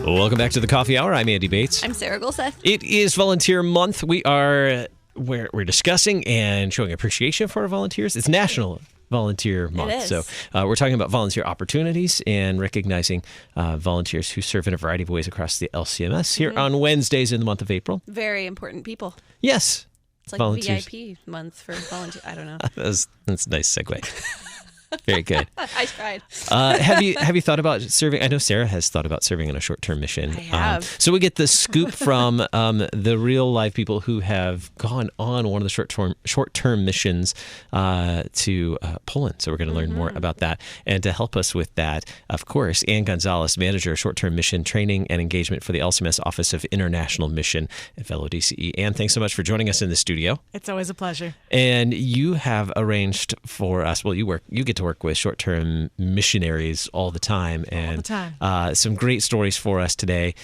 Welcome back to the Coffee Hour. I'm Andy Bates. I'm Sarah Gulseth. It is Volunteer Month. We're discussing and showing appreciation for our volunteers. It's National Volunteer Month. It is. So we're talking about volunteer opportunities and recognizing volunteers who serve in a variety of ways across the LCMS here on Wednesdays in the month of April. Very important people. Yes. It's like volunteers. VIP month for volunteers. I don't know. That's a nice segue. Very good. I tried. Have you thought about serving? I know Sarah has thought about serving in a short-term mission. I have. So we get the scoop from the real live people who have gone on one of the short-term missions to Poland. So we're going to learn more about that. And to help us with that, of course, Ann Gonzalez, Manager of Short-Term Mission Training and Engagement for the LCMS Office of International Mission at fellow DCE. Ann, thanks so much for joining us in the studio. It's always a pleasure. And you have arranged for us. Well, you get to work with short-term missionaries all the time, and some great stories for us today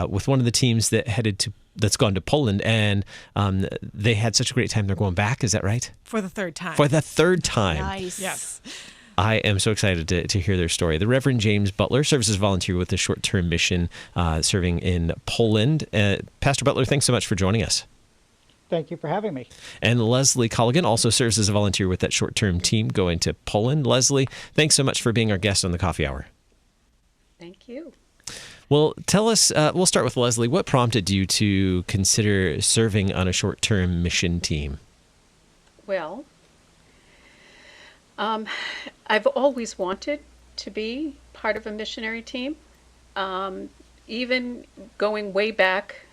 with one of the teams that's gone to Poland, and they had such a great time. They're going back. Is that right? For the third time. For the third time. Nice. Yes. I am so excited to hear their story. The Reverend James Butler serves as volunteer with the short-term mission serving in Poland. Pastor Butler, thanks so much for joining us. Thank you for having me. And Leslie Colligan also serves as a volunteer with that short-term team going to Poland. Leslie, thanks so much for being our guest on the Coffee Hour. Thank you. Well, tell us, we'll start with Leslie. What prompted you to consider serving on a short-term mission team? Well, I've always wanted to be part of a missionary team. Even going way back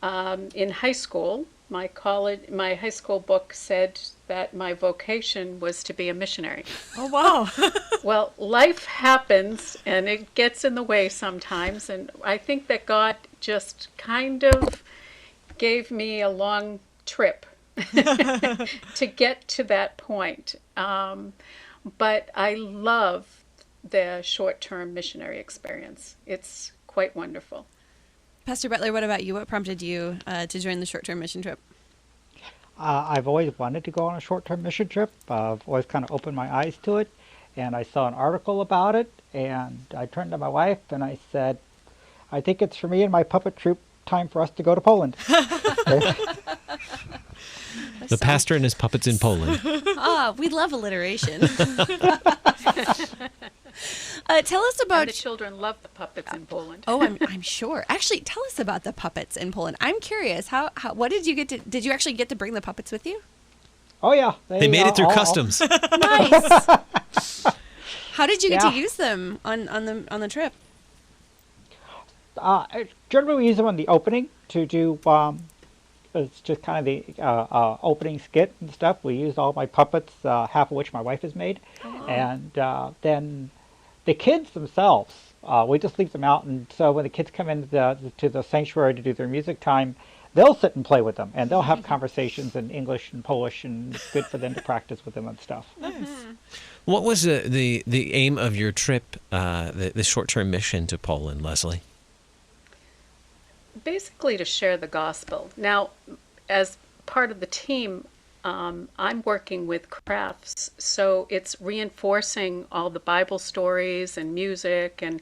in high school, my high school book said that my vocation was to be a missionary. Oh, wow. Well, life happens and it gets in the way sometimes, and I think that God just kind of gave me a long trip to get to that point. But I love the short-term missionary experience. It's quite wonderful. Pastor Butler, what about you? What prompted you to join the short-term mission trip? I've always wanted to go on a short-term mission trip. I've always kind of opened my eyes to it, and I saw an article about it, and I turned to my wife and I said, I think it's for me and my puppet troupe time for us to go to Poland. The pastor and his puppets in Poland. We love alliteration. Tell us about... And the children love the puppets in Poland. Oh, I'm sure. Actually, tell us about the puppets in Poland. I'm curious. What did you get to... Did you actually get to bring the puppets with you? Oh, yeah. They made it through customs. Nice. How did you get to use them on the trip? Generally, we use them on the opening to do... it's just kind of the opening skit and stuff. We used all my puppets, half of which my wife has made. Oh. And then the kids themselves, we just leave them out. And so when the kids come into the sanctuary to do their music time, they'll sit and play with them. And they'll have conversations in English and Polish, and it's good for them to practice with them and stuff. Nice. What was the aim of your trip, the short-term mission to Poland, Leslie? Basically to share the gospel. Now, as part of the team, I'm working with crafts, so it's reinforcing all the Bible stories and music and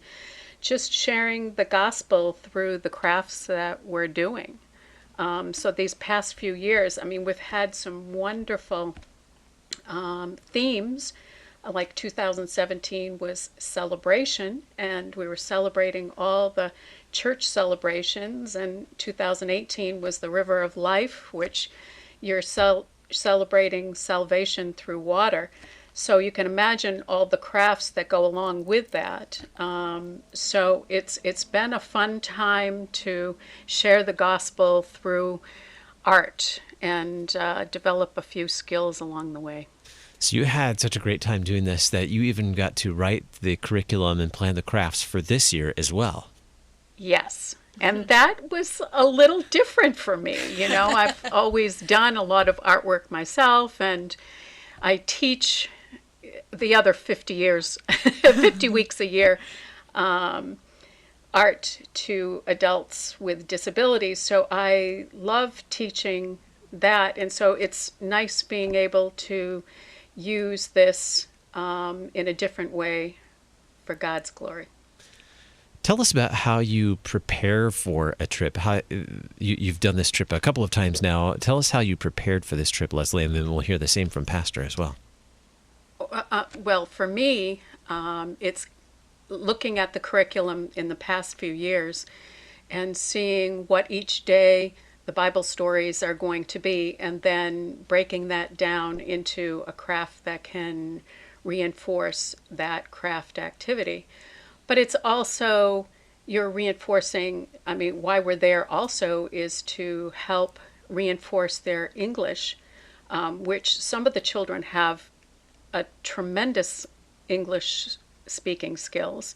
just sharing the gospel through the crafts that we're doing. So these past few years, I mean, we've had some wonderful themes. Like 2017 was celebration, and we were celebrating all the church celebrations, and 2018 was the River of Life, which you're celebrating salvation through water. So you can imagine all the crafts that go along with that. So it's been a fun time to share the gospel through art and develop a few skills along the way. So you had such a great time doing this that you even got to write the curriculum and plan the crafts for this year as well. Yes. And that was a little different for me. You know, I've always done a lot of artwork myself, and I teach the other 50 weeks a year, art to adults with disabilities. So I love teaching that. And so it's nice being able to use this in a different way for God's glory. Tell us about how you prepare for a trip. How you've done this trip a couple of times now. Tell us how you prepared for this trip, Leslie, and then we'll hear the same from Pastor as well. Well, for me, it's looking at the curriculum in the past few years and seeing what each day the Bible stories are going to be, and then breaking that down into a craft that can reinforce that craft activity. But it's also, you're reinforcing, why we're there also is to help reinforce their English, which some of the children have a tremendous English speaking skills.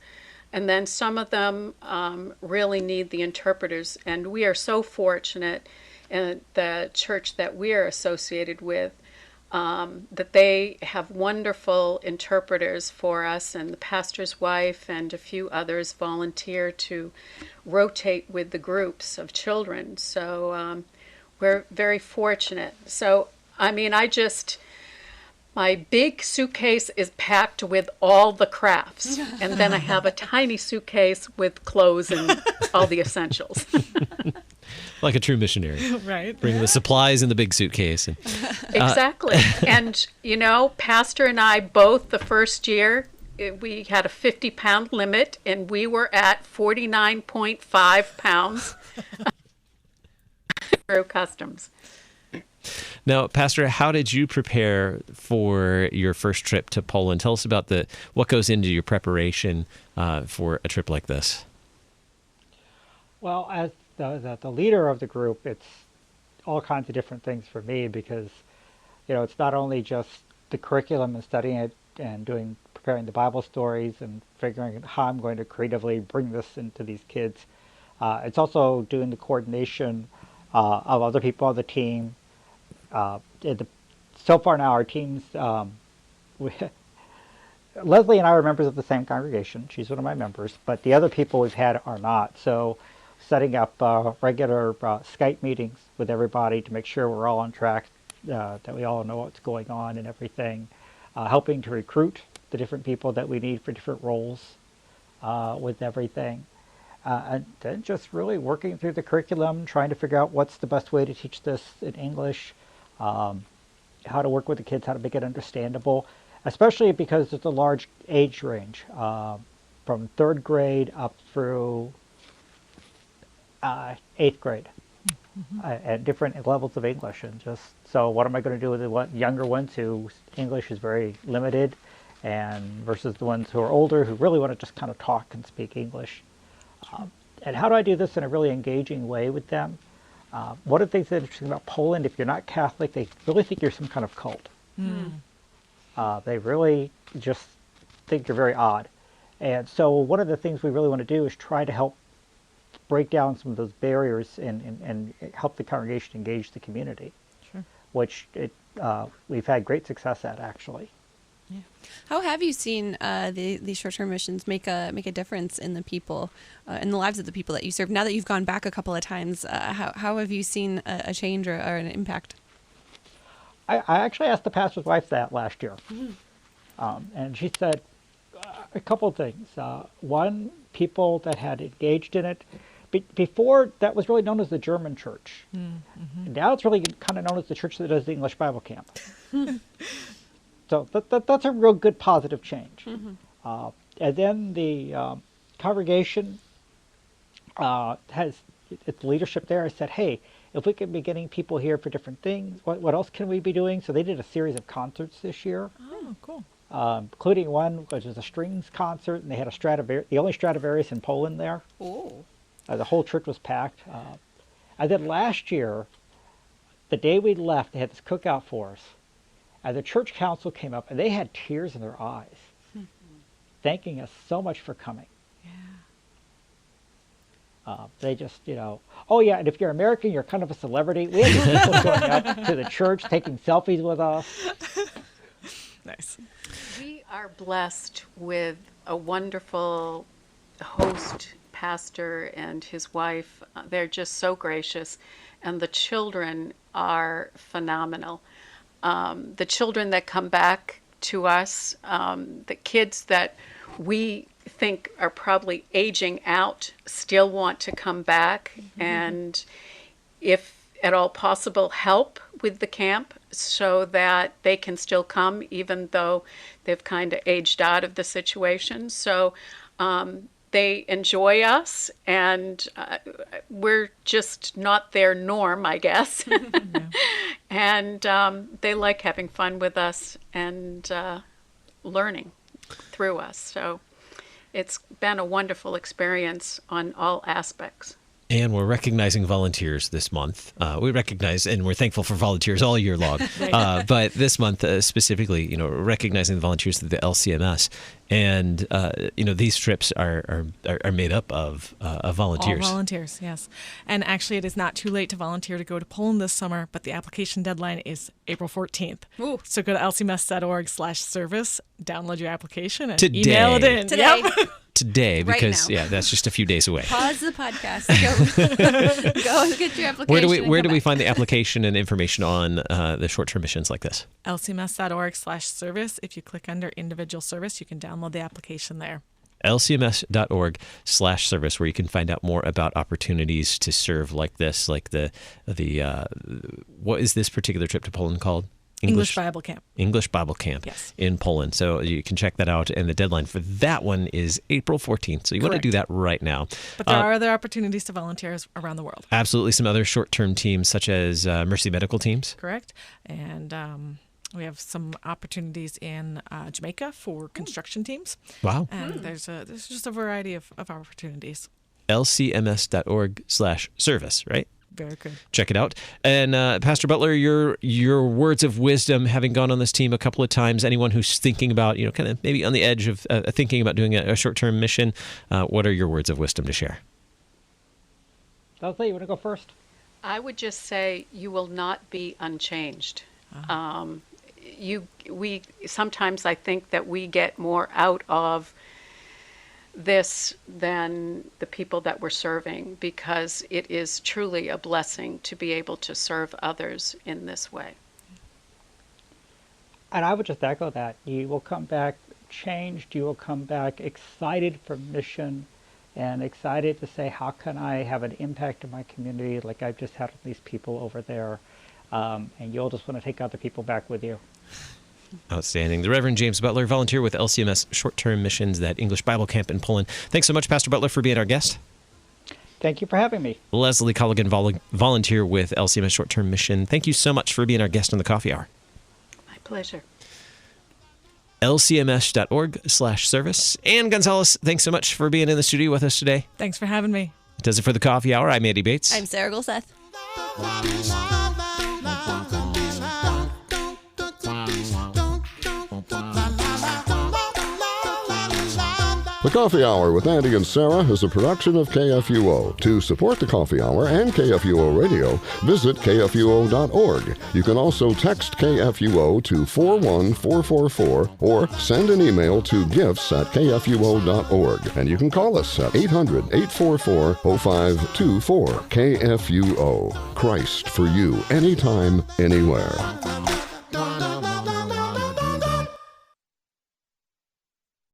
And then some of them really need the interpreters. And we are so fortunate in the church that we are associated with that they have wonderful interpreters for us, and the pastor's wife and a few others volunteer to rotate with the groups of children. So we're very fortunate. So, my big suitcase is packed with all the crafts, and then I have a tiny suitcase with clothes and all the essentials. Like a true missionary. Right. Bring the supplies in the big suitcase. And, Exactly. And, Pastor and I both, the first year, we had a 50-pound limit, and we were at 49.5 pounds through customs. Now, Pastor, how did you prepare for your first trip to Poland? Tell us about what goes into your preparation for a trip like this. Well, as the leader of the group, it's all kinds of different things for me because, it's not only just the curriculum and studying it and preparing the Bible stories and figuring out how I'm going to creatively bring this into these kids. It's also doing the coordination of other people on the team. So far now, our teams, Leslie and I are members of the same congregation. She's one of my members, but the other people we've had are not. So setting up regular Skype meetings with everybody to make sure we're all on track, that we all know what's going on and everything, helping to recruit the different people that we need for different roles with everything. And then just really working through the curriculum, trying to figure out what's the best way to teach this in English, how to work with the kids, how to make it understandable, especially because it's a large age range, from 3rd grade up through 8th grade, at different levels of English. And just, so what am I going to do with the younger ones whose English is very limited, and versus the ones who are older who really want to just kind of talk and speak English? And how do I do this in a really engaging way with them? One of the things that's interesting about Poland, if you're not Catholic, they really think you're some kind of cult. They really just think you're very odd. And so one of the things we really want to do is try to help break down some of those barriers and help the congregation engage the community, which we've had great success at, actually. Yeah. How have you seen these short-term missions make a difference in the people, in the lives of the people that you serve? Now that you've gone back a couple of times, how have you seen a change or an impact? I actually asked the pastor's wife that last year, and she said a couple of things. One, people that had engaged in it. Before, that was really known as the German church. Now it's really kind of known as the church that does the English Bible camp. So that's a real good positive change. And then the congregation has its leadership there. I said, hey, if we could be getting people here for different things, what else can we be doing? So they did a series of concerts this year. Oh, cool. Including one which was a strings concert, and they had the only Stradivarius in Poland there. Oh. The whole church was packed. And then last year, the day we left, they had this cookout for us. And the church council came up, and they had tears in their eyes, thanking us so much for coming. They just, oh yeah, and if you're American, you're kind of a celebrity. We had these people going up to the church, taking selfies with us. Nice. We are blessed with a wonderful host pastor and his wife. They're just so gracious. and the children are phenomenal. The children that come back to us, the kids that we think are probably aging out, still want to come back, and if at all possible, help with the camp so that they can still come even though they've kind of aged out of the situation. So they enjoy us, and we're just not their norm, I guess. And they like having fun with us and learning through us. So it's been a wonderful experience on all aspects. And we're recognizing volunteers this month. We recognize and we're thankful for volunteers all year long. But this month specifically, recognizing the volunteers through the LCMS. And, these trips are made up of volunteers. All volunteers, yes. And actually, it is not too late to volunteer to go to Poland this summer, but the application deadline is April 14th. Ooh. So go to lcms.org/service, download your application, and Today. email it in. Today. Yep. Today, Right because now. that's just a few days away. Pause the podcast. Go and get your application. Where do we find the application and information on the short-term missions like this? lcms.org/service. If you click under individual service, you can download the application there. lcms.org/service, where you can find out more about opportunities to serve like this, like the what is this particular trip to Poland called? English Bible Camp. English Bible Camp Yes. in Poland. So you can check that out. And the deadline for that one is April 14th. So you want to do that right now. But there are other opportunities to volunteer around the world. Absolutely. Some other short-term teams, such as Mercy Medical teams. Correct. And we have some opportunities in Jamaica for construction teams. Wow. And there's just a variety of opportunities. lcms.org/service, right? Very good. Check it out. And Pastor Butler, your words of wisdom, having gone on this team a couple of times, anyone who's thinking about, kind of maybe on the edge of thinking about doing a short-term mission, what are your words of wisdom to share? Leslie, you want to go first? I would just say you will not be unchanged. We sometimes I think that we get more out of this than the people that we're serving, because it is truly a blessing to be able to serve others in this way. And I would just echo that. You will come back changed. You will come back excited for mission and excited to say, how can I have an impact in my community like I've just had with these people over there? And you'll just want to take other people back with you. Outstanding. The Reverend James Butler, volunteer with LCMS Short-Term Missions, that English Bible Camp in Poland. Thanks so much, Pastor Butler, for being our guest. Thank you for having me. Leslie Colligan, volunteer with LCMS Short-Term Mission. Thank you so much for being our guest on the Coffee Hour. My pleasure. lcms.org/service. Ann Gonzalez, thanks so much for being in the studio with us today. Thanks for having me. That does it for the Coffee Hour. I'm Andy Bates. I'm Sarah Golseth. The Coffee Hour with Andy and Sarah is a production of KFUO. To support the Coffee Hour and KFUO Radio, visit KFUO.org. You can also text KFUO to 41444 or send an email to gifts@KFUO.org. And you can call us at 800-844-0524. KFUO. Christ for you, anytime, anywhere.